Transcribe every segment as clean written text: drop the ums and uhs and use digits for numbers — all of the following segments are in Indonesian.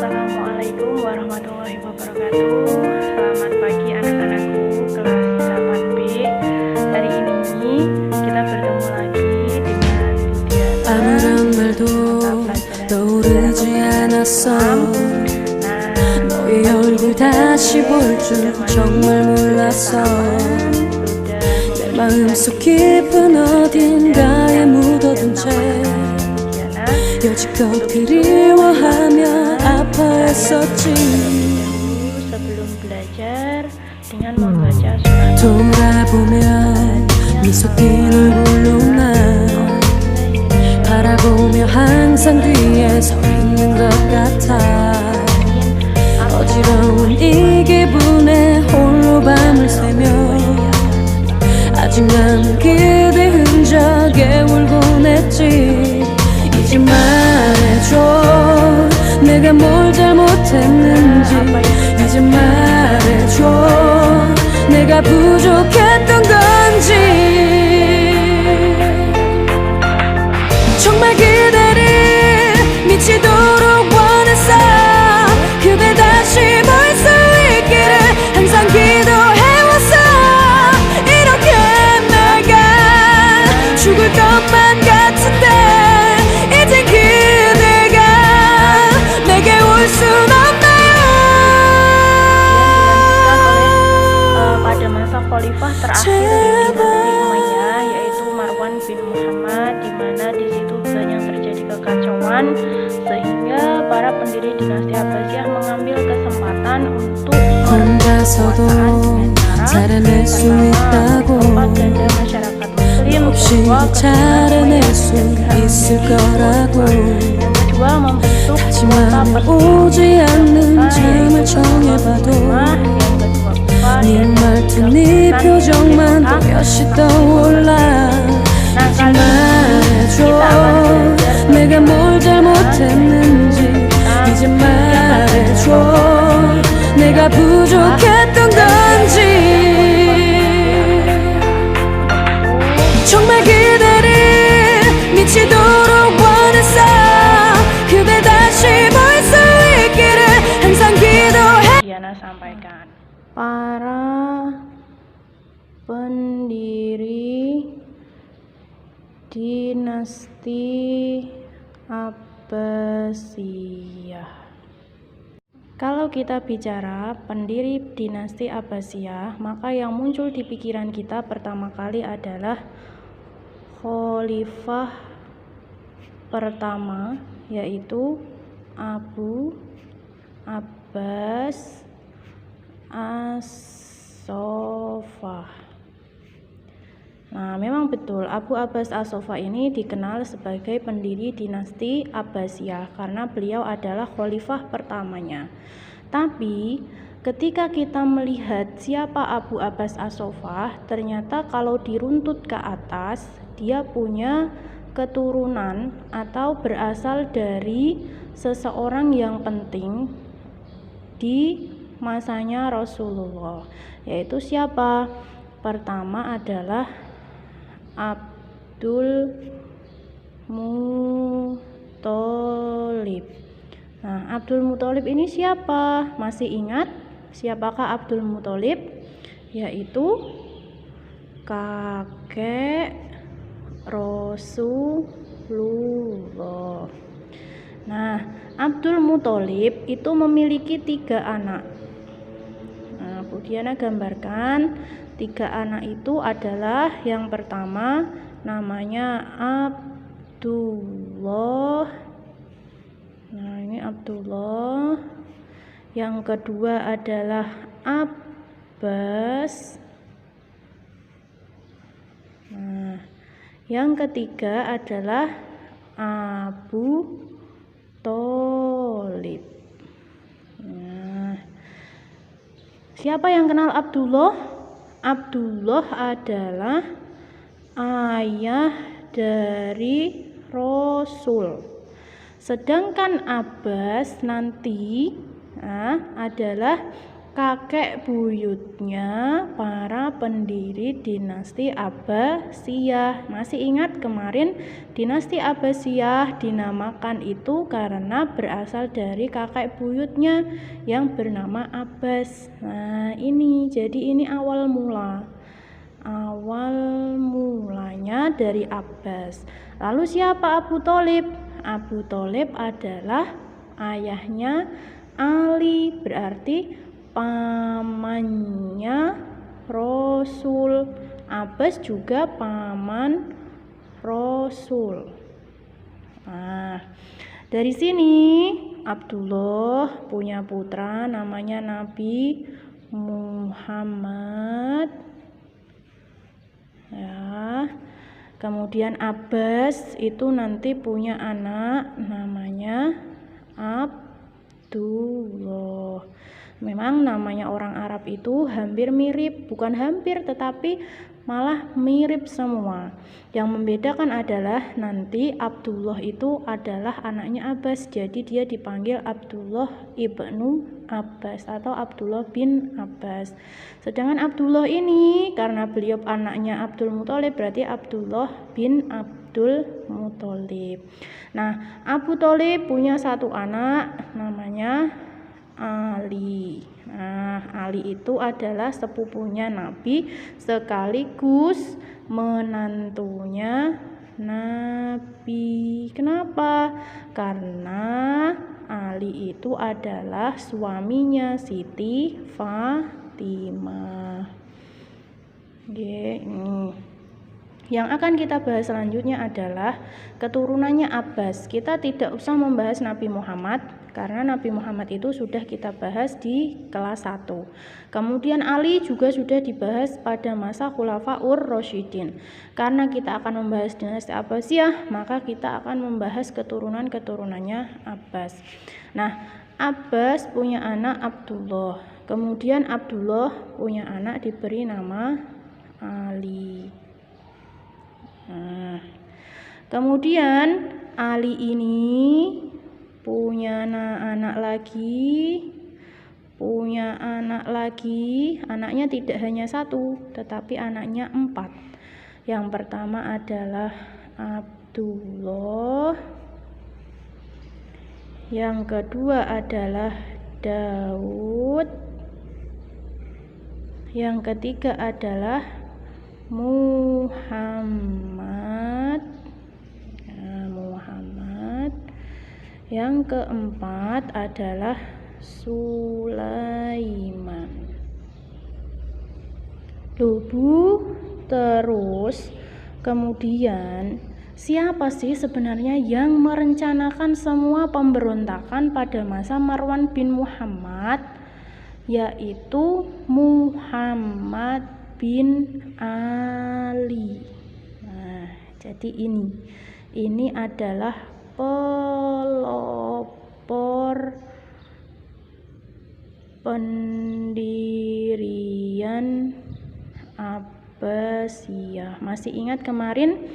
Assalamualaikum warahmatullahi wabarakatuh. Selamat pagi anak-anakku kelas 8B. Hari ini kita bertemu lagi dengan 아무런 말도 떠오르지 않았어. 너의 얼굴 다시 볼 줄 정말 몰랐어. 내 마음속 깊은 어딘가에 묻어둔 채 여지껏 그리워하며 아파했었지. sebelum belajar dengan membaca surat 돌아보면 미소 띤 얼굴로 난 바라보며 항상 뒤에 서 있는 것 같아. 어지러운 이 기분에 홀로 밤을 새며 아직 남은 그대 흔적에 울곤 했지. 이제 말해줘 내가 뭘 잘못했는지. 이제 말해줘 내가 부족했던 건지. 정말 그대를 미치도록 원했어. 그대 다시 볼 수 있기를 항상 기도해왔어. 이렇게 내가 죽을 것만 같은데 이젠 그대가 내게 올 순 없나요. pada masa khalifah terakhir di dinasti Umayyah, yaitu Marwan bin Muhammad, di mana di situ banyak terjadi kekacauan sehingga para pendiri dinasti Abbasiyah mengambil kesempatan untuk 혼자서도 잘해낼 수 있다고. ganda masyarakat muslim, 없이 kedua 잘해낼 수 있을 거라고. yang kedua membentuk kota 하지만 오지 않는 잠을 정해봐도 yang kedua 네 말투 네 표정만 또렷이 떠올라. 이제 말해줘 내가 뭘 잘못했는지. 이제 말해줘 내가 부족했던 건지. 정말 그대를 미치도록 원했어. 그대 다시 볼 수 있기를 항상 기도해. Diana sampaikan, para pendiri dinasti Abbasiyah. Kalau kita bicara pendiri dinasti Abbasiyah, maka yang muncul di pikiran kita pertama kali adalah khalifah pertama, yaitu Abu Abbas As-Soffah. Nah, memang betul Abu Abbas As-Soffah ini dikenal sebagai pendiri dinasti Abbasiyah karena beliau adalah khalifah pertamanya. Tapi ketika kita melihat siapa Abu Abbas As-Soffah, ternyata kalau diruntut ke atas, dia punya keturunan atau berasal dari seseorang yang penting di masanya Rasulullah, yaitu siapa? Pertama adalah Abdul Muthalib. Nah, Abdul Muthalib ini siapa? Masih ingat siapakah Abdul Muthalib? Yaitu kakek Rasulullah. Nah, Abdul Muthalib itu memiliki 3 anak. Nah, Bu Diana gambarkan 3 anak itu adalah yang pertama namanya Abdullah. Nah, ini Abdullah. Yang kedua adalah Abbas. Nah, yang ketiga adalah Abu Thalib. Nah, siapa yang kenal Abdullah? Abdullah adalah ayah dari Rasul. Sedangkan Abbas nanti adalah kakek buyutnya para pendiri dinasti Abbasiyah. Masih ingat kemarin dinasti Abbasiyah dinamakan itu karena berasal dari kakek buyutnya yang bernama Abbas. Nah ini, jadi ini awal mulanya dari Abbas. Lalu siapa Abu Tholib? Abu Tholib adalah ayahnya Ali, berarti pamannya Rasul. Abbas juga paman Rasul. Nah, dari sini Abdullah punya putra namanya Nabi Muhammad. Ya. Kemudian Abbas itu nanti punya anak namanya Abdullah. Memang namanya orang Arab itu hampir mirip, bukan hampir tetapi malah mirip semua. Yang membedakan adalah nanti Abdullah itu adalah anaknya Abbas, jadi dia dipanggil Abdullah ibnu Abbas atau Abdullah bin Abbas. Sedangkan Abdullah ini karena beliau anaknya Abdul Muthalib, berarti Abdullah bin Abdul Muthalib. Nah, Abu Tholib punya satu anak namanya Ali. Nah, Ali itu adalah sepupunya Nabi sekaligus menantunya Nabi. Kenapa? Karena Ali itu adalah suaminya Siti Fatimah. Ini. Yang akan kita bahas selanjutnya adalah keturunannya Abbas. Kita tidak usah membahas Nabi Muhammad karena Nabi Muhammad itu sudah kita bahas di kelas 1. Kemudian Ali juga sudah dibahas pada masa Khulafaur Rasyidin. Karena kita akan membahas dinasti Abbasiyah, maka kita akan membahas keturunan-keturunannya Abbas. Nah, Abbas punya anak Abdullah. Kemudian Abdullah punya anak diberi nama Ali. Nah, kemudian Ali ini punya anak lagi, anaknya tidak hanya 1 tetapi anaknya 4. Yang pertama adalah Abdullah, yang kedua adalah Daud, yang ketiga adalah Muhammad, yang keempat adalah Sulaiman. Terus kemudian siapa sih sebenarnya yang merencanakan semua pemberontakan pada masa Marwan bin Muhammad? Yaitu Muhammad bin Ali. Nah, jadi ini adalah pelopor pendirian Abbasiyah. Masih ingat kemarin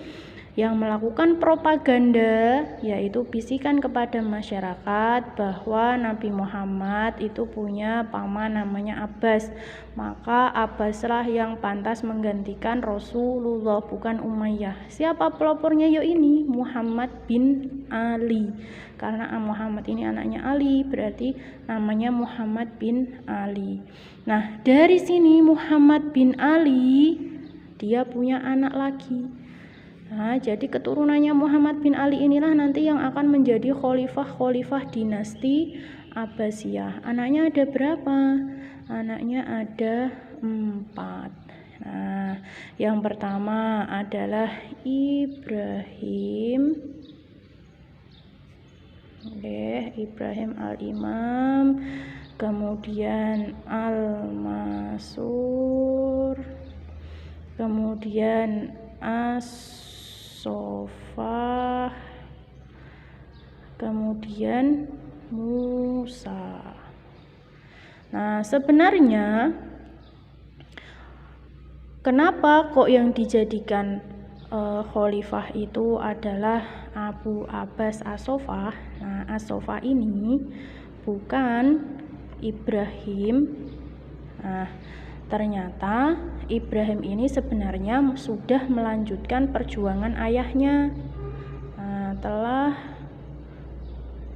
yang melakukan propaganda, yaitu bisikan kepada masyarakat bahwa Nabi Muhammad itu punya paman namanya Abbas. Maka Abbaslah yang pantas menggantikan Rasulullah, bukan Umayyah. Siapa pelopornya? Ini Muhammad bin Ali. Karena Muhammad ini anaknya Ali, berarti namanya Muhammad bin Ali. Nah, dari sini Muhammad bin Ali dia punya anak lagi. Nah, jadi keturunannya Muhammad bin Ali inilah nanti yang akan menjadi khalifah dinasti Abbasiyah. Anaknya ada berapa? Anaknya ada 4. Nah, yang pertama adalah Ibrahim. Ibrahim al-Imam, kemudian Al-Mansur, kemudian As-Sofah, kemudian Musa. Nah, sebenarnya kenapa kok yang dijadikan khalifah itu adalah Abu Abbas As-Sofah? Nah, As-Sofah ini bukan Ibrahim Nah, ternyata Ibrahim ini sebenarnya sudah melanjutkan perjuangan ayahnya. Nah, telah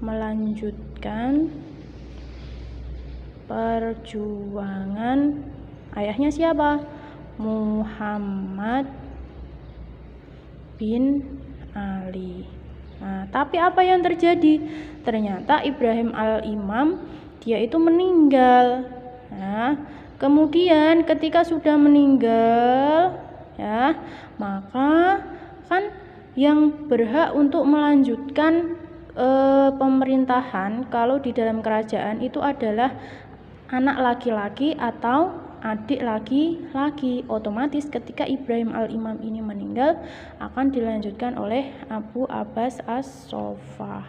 melanjutkan perjuangan ayahnya siapa? Muhammad bin Ali. Nah, tapi apa yang terjadi? Ternyata Ibrahim al-Imam dia itu meninggal. Nah, kemudian ketika sudah meninggal, ya, maka kan yang berhak untuk melanjutkan pemerintahan kalau di dalam kerajaan itu adalah anak laki-laki atau adik laki-laki. Otomatis ketika Ibrahim al-Imam ini meninggal akan dilanjutkan oleh Abu Abbas as-Soffah.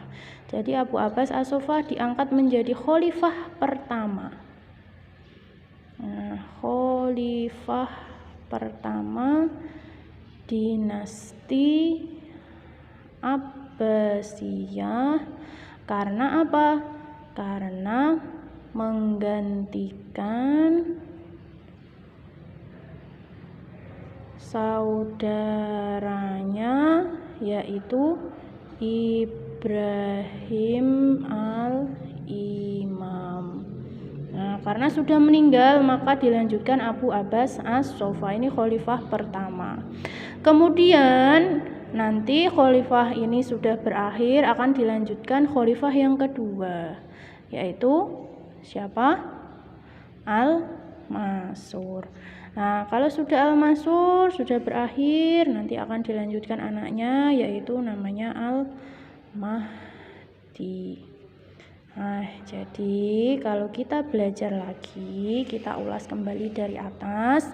Jadi Abu Abbas as-Soffah diangkat menjadi khalifah pertama. Nah, khalifah pertama dinasti Abbasiyah. Karena apa? Karena menggantikan saudaranya yaitu Ibrahim al-Imam. Nah, karena sudah meninggal maka dilanjutkan Abu Abbas as-Soffah, ini khalifah pertama. Kemudian nanti khalifah ini sudah berakhir akan dilanjutkan khalifah yang kedua, yaitu siapa? Al-Mansur. Nah, kalau sudah Al-Mansur sudah berakhir, nanti akan dilanjutkan anaknya yaitu namanya Al-Mahdi. Nah, jadi kalau kita belajar lagi, kita ulas kembali dari atas.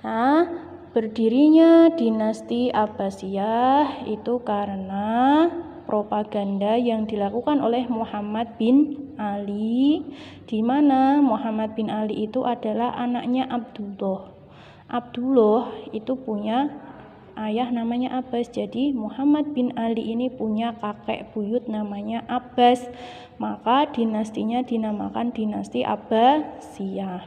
Nah, berdirinya dinasti Abbasiyah itu karena propaganda yang dilakukan oleh Muhammad bin Ali, di mana Muhammad bin Ali itu adalah anaknya Abdullah. Abdullah itu punya ayah namanya Abbas. Jadi Muhammad bin Ali ini punya kakek buyut namanya Abbas. Maka dinastinya dinamakan dinasti Abbasiyah.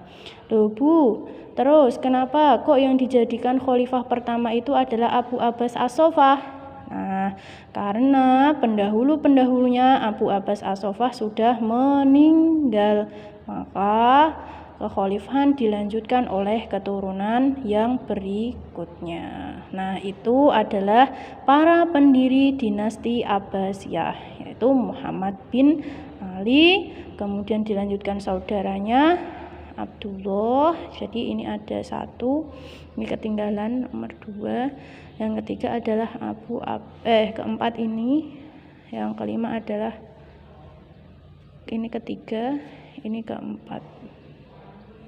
Loh Bu, terus kenapa kok yang dijadikan khalifah pertama itu adalah Abu Abbas as-Soffah? Nah, karena pendahulu-pendahulunya Abu Abbas as-Soffah sudah meninggal, maka kekhalifahan dilanjutkan oleh keturunan yang berikutnya. Nah, itu adalah para pendiri dinasti Abbasiyah, yaitu Muhammad bin Ali, kemudian dilanjutkan saudaranya Abdullah. Jadi ini ada satu, ini ketinggalan nomor 2. Yang ketiga adalah keempat ini, yang kelima adalah ini ketiga, ini keempat.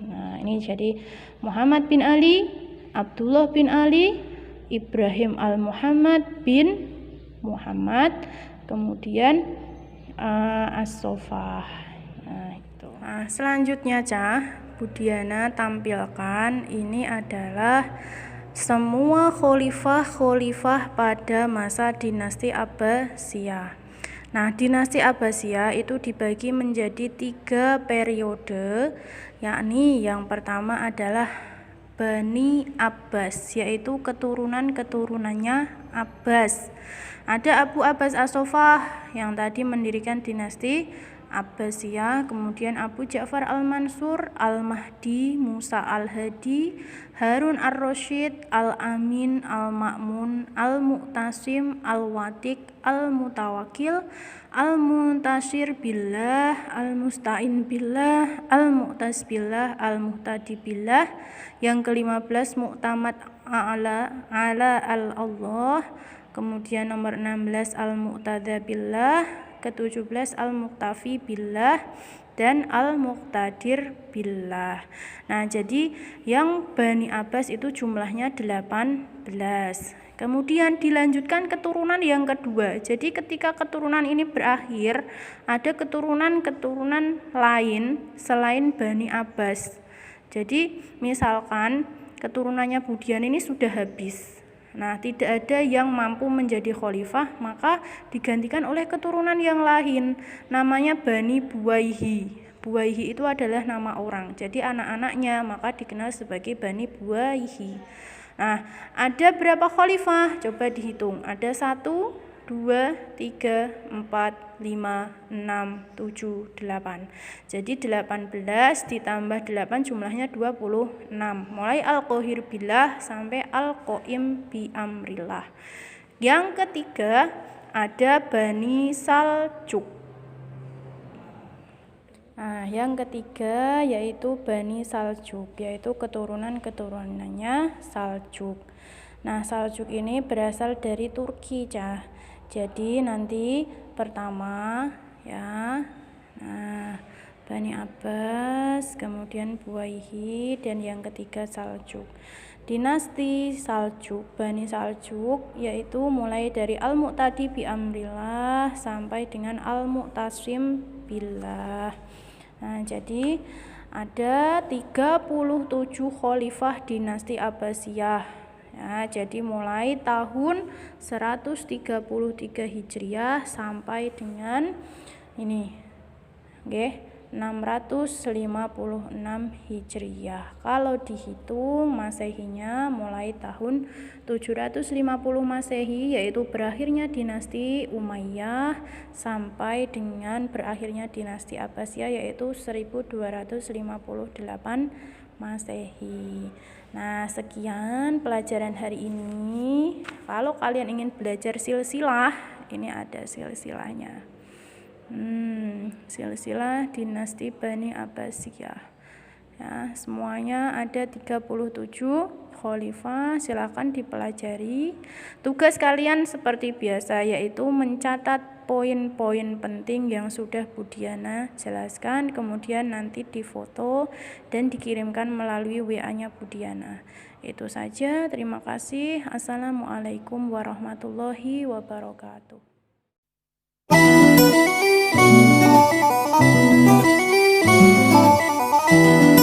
Nah, ini jadi Muhammad bin Ali, Abdullah bin Ali, Ibrahim al-Muhammad bin Muhammad, kemudian as-Soffah. Nah, itu. Nah, selanjutnya Budiana tampilkan ini adalah semua khalifah pada masa dinasti Abbasiyah. Nah, dinasti Abbasiyah itu dibagi menjadi 3 periode, yakni yang pertama adalah Bani Abbas, yaitu keturunan-keturunannya Abbas. Ada Abu Abbas as-Soffah yang tadi mendirikan dinasti Abbasiyah, kemudian Abu Ja'far al-Mansur, Al-Mahdi, Musa al-Hadi, Harun ar-Rasyid, Al-Amin, Al-Ma'mun, Al-Mu'tasim, Al-Watiq, Al-Mutawakil, Al-Muntasir billah, Al-Musta'in billah, Al-Mu'tas billah, Al-Muhtadi billah. Yang ke-15 Mu'tamad ala al-Allah. Kemudian nomor 16 Al-Mu'tada billah, ke-17 Al-Muqtafi billah dan Al-Muqtadir billah. Nah, jadi yang Bani Abbas itu jumlahnya 18. Kemudian dilanjutkan keturunan yang kedua. Jadi ketika keturunan ini berakhir, ada keturunan-keturunan lain selain Bani Abbas. Jadi misalkan keturunannya Budian ini sudah habis. Nah, tidak ada yang mampu menjadi khalifah, maka digantikan oleh keturunan yang lain, namanya Bani Buwaihi. Buwaihi itu adalah nama orang, jadi anak-anaknya maka dikenal sebagai Bani Buwaihi. Nah, ada berapa khalifah? Coba dihitung. Ada 1, 2, 3, 4, 5, 6, 7, 8. Jadi 18 ditambah 8 jumlahnya 26. Mulai Al-Qahir Billah sampai Al-Qaim bi Amrillah. Yang ketiga ada Bani Saljuk. Nah, yang ketiga yaitu Bani Saljuk, yaitu keturunan-keturunannya Saljuk. Nah, Saljuk ini berasal dari Turki, Cah. Jadi nanti pertama ya. Nah, Bani Abbas, kemudian Buwaihi, dan yang ketiga Saljuk. Dinasti Saljuk, Bani Saljuk yaitu mulai dari Al-Mu'tadi bi Amrillah sampai dengan Al-Mu'tasim billah. Nah, jadi ada 37 khalifah dinasti Abbasiyah. Ya, jadi mulai tahun 133 Hijriah sampai dengan ini. Oke. 656 Hijriah. Kalau dihitung Masehinya mulai tahun 750 Masehi, yaitu berakhirnya dinasti Umayyah sampai dengan berakhirnya dinasti Abbasiyah, yaitu 1258 Masehi. Nah, sekian pelajaran hari ini. Kalau kalian ingin belajar silsilah, ini ada silsilahnya. Silsilah dinasti Bani Abbasiyah. Ya, semuanya ada 37 khalifah, silakan dipelajari. Tugas kalian seperti biasa yaitu mencatat poin-poin penting yang sudah Bu Diana jelaskan, kemudian nanti difoto dan dikirimkan melalui WA-nya Bu Diana. Itu saja, terima kasih. Assalamualaikum warahmatullahi wabarakatuh. Thank you.